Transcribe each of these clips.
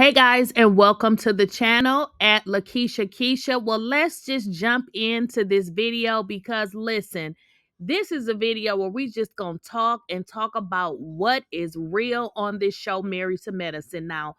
Hey guys, and welcome to the channel at Lakeysha Keysha. Well, let's just jump into this video because listen, this is a video where we just gonna talk about what is real on this show, Married to Medicine. Now,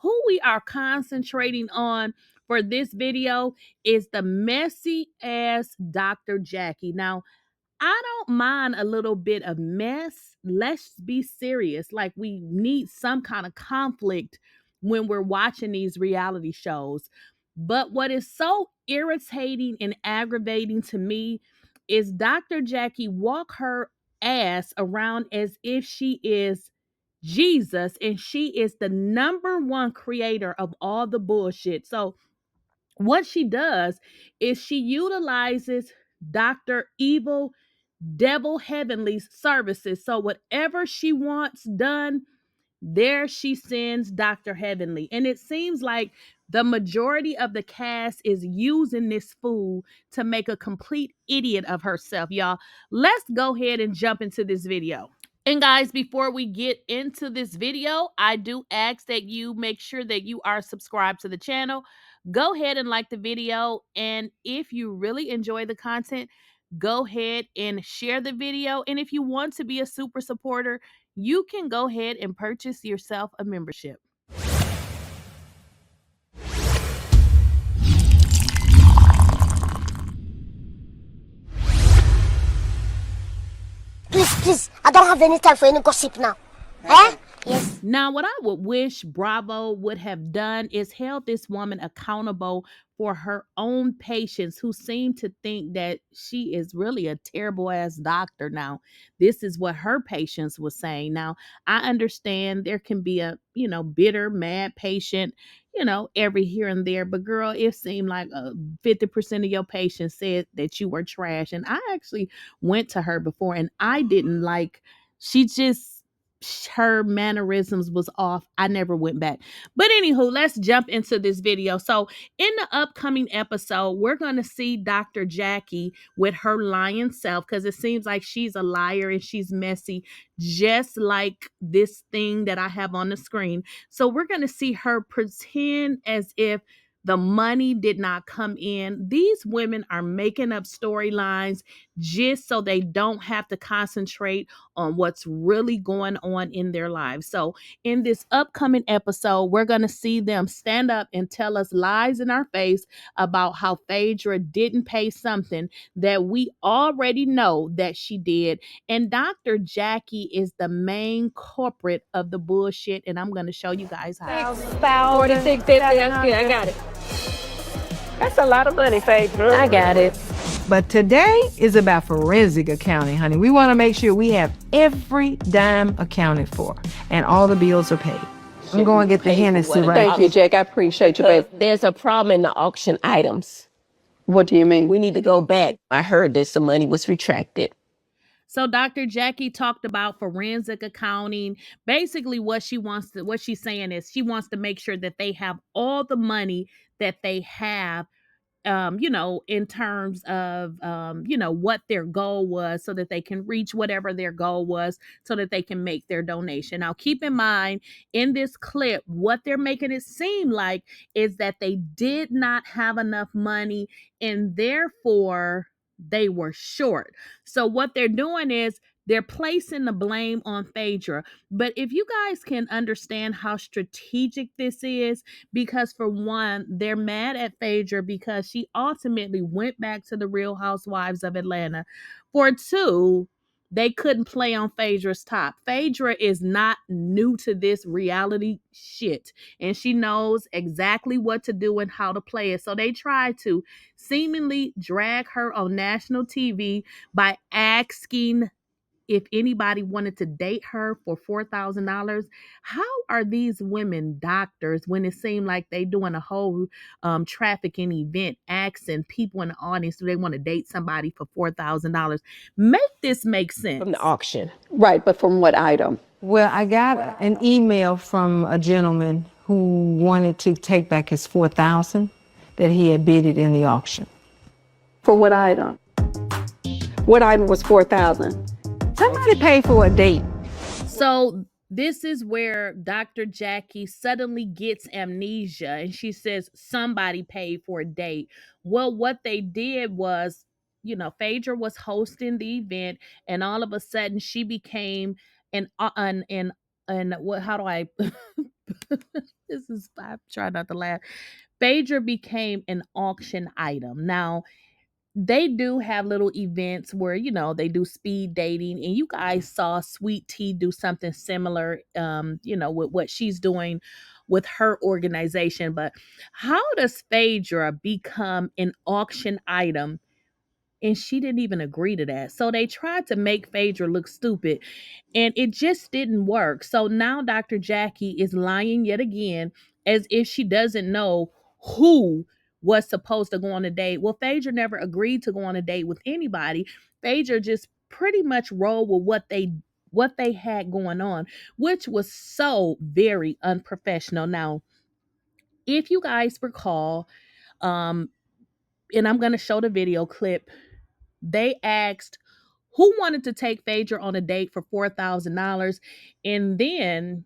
who we are concentrating on for this video is the messy ass Dr. Jackie. Now, I don't mind a little bit of mess. Let's be serious. Like, we need some kind of conflict when we're watching these reality shows. But what is so irritating and aggravating to me is Dr. Jackie walk her ass around as if she is Jesus and she is the number one creator of all the bullshit. So what she does is she utilizes Dr. Evil Devil Heavenly's services. So whatever she wants done, there she sends Dr. Heavenly. And it seems like the majority of the cast is using this fool to make a complete idiot of herself, y'all. Let's go ahead and jump into this video. And guys, before we get into this video, I do ask that you make sure that you are subscribed to the channel. Go ahead and like the video. And if you really enjoy the content, go ahead and share the video. And if you want to be a super supporter, you can go ahead and purchase yourself a membership. Please, I don't have any time for any gossip now. Eh? Yes. Now, what I would wish Bravo would have done is held this woman accountable for her own patients who seem to think that she is really a terrible ass doctor. Now, this is what her patients was saying. Now, I understand there can be a, bitter, mad patient, every here and there. But girl, it seemed like 50% of your patients said that you were trash. And I actually went to her before and I didn't like, her mannerisms was off. I never went back. But anywho, let's jump into this video. So in the upcoming episode, we're going to see Dr. Jackie with her lying self because it seems like she's a liar and she's messy, just like this thing that I have on the screen. So we're going to see her pretend as if the money did not come in. These women are making up storylines just so they don't have to concentrate on what's really going on in their lives. So in this upcoming episode, we're going to see them stand up and tell us lies in our face about how Phaedra didn't pay something that we already know that she did. And Dr. Jackie is the main culprit of the bullshit. And I'm going to show you guys how. 4650. I got it. That's a lot of money, Phaedra. I got it. But today is about forensic accounting, honey. We want to make sure we have every dime accounted for and all the bills are paid. I'm going to get the Hennessy right. Thank you, Jack. I appreciate you, babe. There's a problem in the auction items. What do you mean? We need to go back. I heard that some money was retracted. So Dr. Jackie talked about forensic accounting. Basically what she's saying is she wants to make sure that they have all the money that they have, in terms of, what their goal was so that they can reach whatever their goal was so that they can make their donation. Now, keep in mind in this clip, what they're making it seem like is that they did not have enough money and therefore they were short. So what they're doing is they're placing the blame on Phaedra. But if you guys can understand how strategic this is, because for one, they're mad at Phaedra because she ultimately went back to the Real Housewives of Atlanta. For two, they couldn't play on Phaedra's top. Phaedra is not new to this reality shit, and she knows exactly what to do and how to play it. So they tried to seemingly drag her on national TV by asking if anybody wanted to date her for $4,000. How are these women doctors when it seemed like they doing a whole trafficking event, asking people in the audience, do they want to date somebody for $4,000? Make this make sense. From the auction. Right, but from what item? Well, I got an email from a gentleman who wanted to take back his $4,000 that he had bidded in the auction. For what item? What item was $4,000? Somebody paid for a date. So This is where Dr. Jackie suddenly gets amnesia and she says somebody paid for a date. Well, what they did was, Phaedra was hosting the event, and all of a sudden she became an what how do I I'm trying not to laugh. Phaedra became an auction item. Now, they do have little events where they do speed dating, and you guys saw Sweet Tea do something similar with what she's doing with her organization. But how does Phaedra become an auction item? And she didn't even agree to that. So they tried to make Phaedra look stupid, and it just didn't work. So now Dr. Jackie is lying yet again, as if she doesn't know who was supposed to go on a date. Well, Phaedra never agreed to go on a date with anybody. Phaedra just pretty much rolled with what they had going on, which was so very unprofessional. Now, if you guys recall, um, and I'm gonna show the video clip, they asked who wanted to take Phaedra on a date for $4,000. And then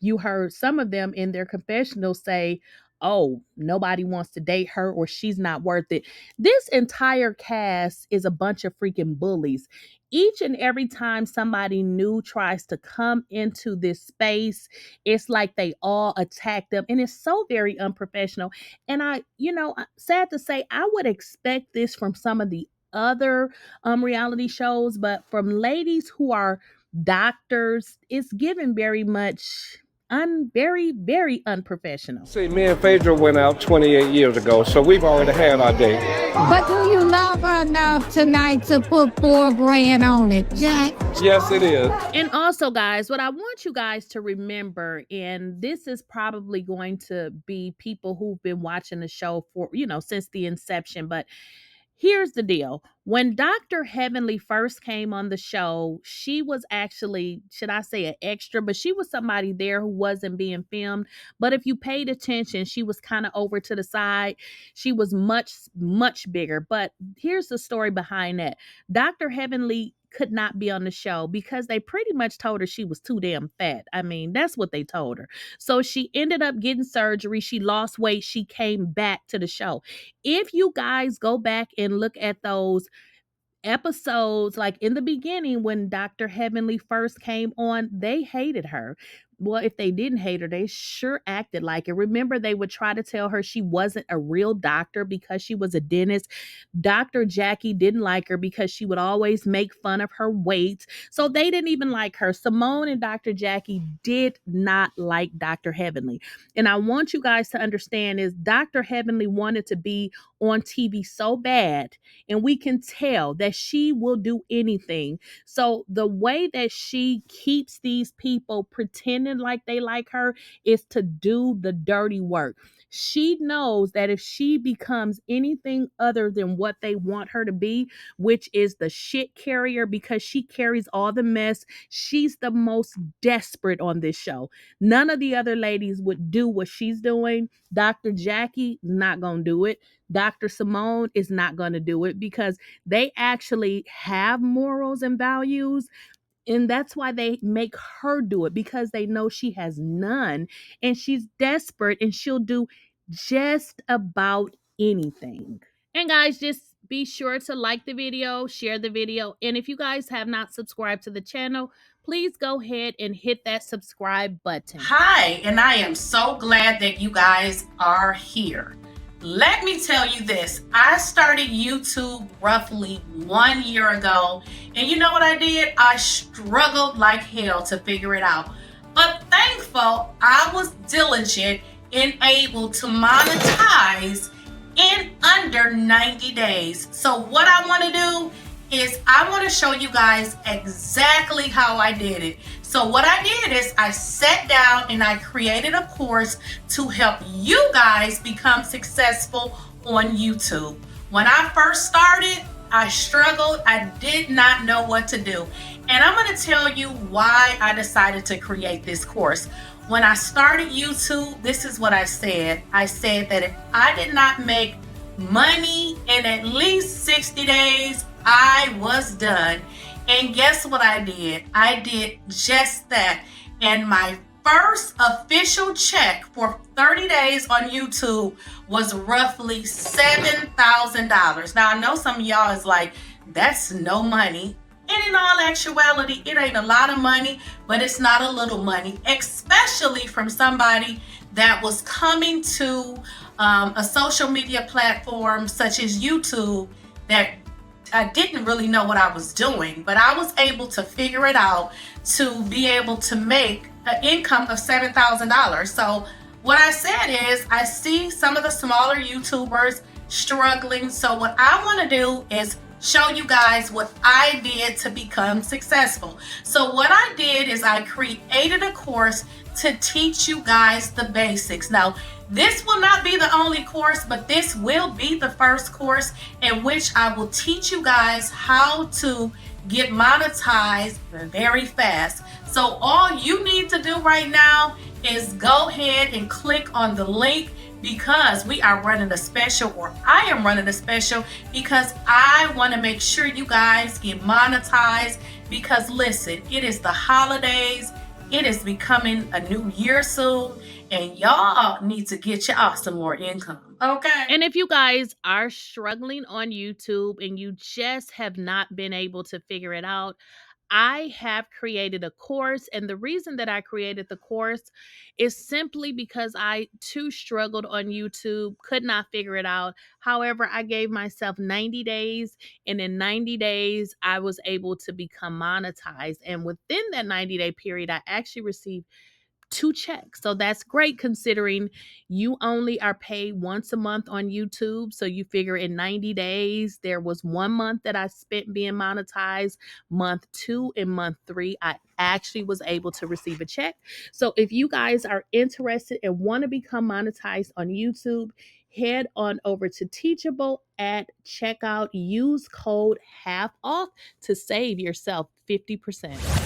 you heard some of them in their confessional say, oh, nobody wants to date her, or she's not worth it. This entire cast is a bunch of freaking bullies. Each and every time somebody new tries to come into this space, it's like they all attack them. And it's so very unprofessional. And sad to say, I would expect this from some of the other reality shows, but from ladies who are doctors, it's given very much very, very unprofessional. See, me and Phaedra went out 28 years ago, so we've already had our date. But do you love her enough tonight to put $4,000 on it, Jack? Yes, it is. And also, guys, what I want you guys to remember, and this is probably going to be people who've been watching the show for, since the inception, but here's the deal. When Dr. Heavenly first came on the show, she was actually, should I say, an extra, but she was somebody there who wasn't being filmed. But if you paid attention, she was kind of over to the side. She was much, much bigger. But here's the story behind that. Dr. Heavenly could not be on the show because they pretty much told her she was too damn fat. I mean, that's what they told her. So she ended up getting surgery. She lost weight. She came back to the show. If you guys go back and look at those episodes, like in the beginning when Dr. Heavenly first came on, they hated her. Well, if they didn't hate her, they sure acted like it. Remember, they would try to tell her she wasn't a real doctor because she was a dentist. Dr. Jackie didn't like her because she would always make fun of her weight. So they didn't even like her. Simone and Dr. Jackie did not like Dr. Heavenly. And I want you guys to understand is Dr. Heavenly wanted to be on TV so bad, and we can tell that she will do anything. So the way that she keeps these people pretending like they like her is to do the dirty work. She knows that if she becomes anything other than what they want her to be, which is the shit carrier, because she carries all the mess, she's the most desperate on this show. None of the other ladies would do what she's doing. Dr. Jackie, not gonna do it. Dr. Simone is not going to do it because they actually have morals and values. And that's why they make her do it, because they know she has none and she's desperate and she'll do just about anything. And guys, just be sure to like the video, share the video. And if you guys have not subscribed to the channel, please go ahead and hit that subscribe button. Hi, and I am so glad that you guys are here. Let me tell you this, I started YouTube roughly 1 year ago, and you know what I did? I struggled like hell to figure it out. But thankful I was diligent and able to monetize in under 90 days. So what I want to do is I want to show you guys exactly how I did it. So what I did is I sat down and I created a course to help you guys become successful on YouTube. When I first started, I struggled. I did not know what to do. And I'm going to tell you why I decided to create this course. When I started YouTube, this is what I said. I said that if I did not make money in at least 60 days, I was done. And guess what I did? I did just that. And my first official check for 30 days on YouTube was roughly $7,000. Now, I know some of y'all is like, that's no money. And in all actuality, it ain't a lot of money, but it's not a little money, especially from somebody that was coming to a social media platform such as YouTube that I didn't really know what I was doing, but I was able to figure it out to be able to make an income of $7,000. So what I said is, I see some of the smaller YouTubers struggling. So what I want to do is show you guys what I did to become successful. So what I did is I created a course to teach you guys the basics. Now, this will not be the only course, but this will be the first course in which I will teach you guys how to get monetized very fast. So all you need to do right now is go ahead and click on the link, because we are running a special, or I am running a special, because I want to make sure you guys get monetized. Because listen, it is the holidays, it is becoming a new year soon, and y'all need to get y'all some more income, okay? And if you guys are struggling on YouTube and you just have not been able to figure it out, I have created a course. And the reason that I created the course is simply because I too struggled on YouTube, could not figure it out. However, I gave myself 90 days, and in 90 days, I was able to become monetized. And within that 90-day period, I actually received 2 checks. So that's great, considering you only are paid once a month on YouTube. So you figure in 90 days, there was 1 month that I spent being monetized. Month 2 and month 3, I actually was able to receive a check. So if you guys are interested and want to become monetized on YouTube, head on over to Teachable at checkout. Use code HALF OFF to save yourself 50%.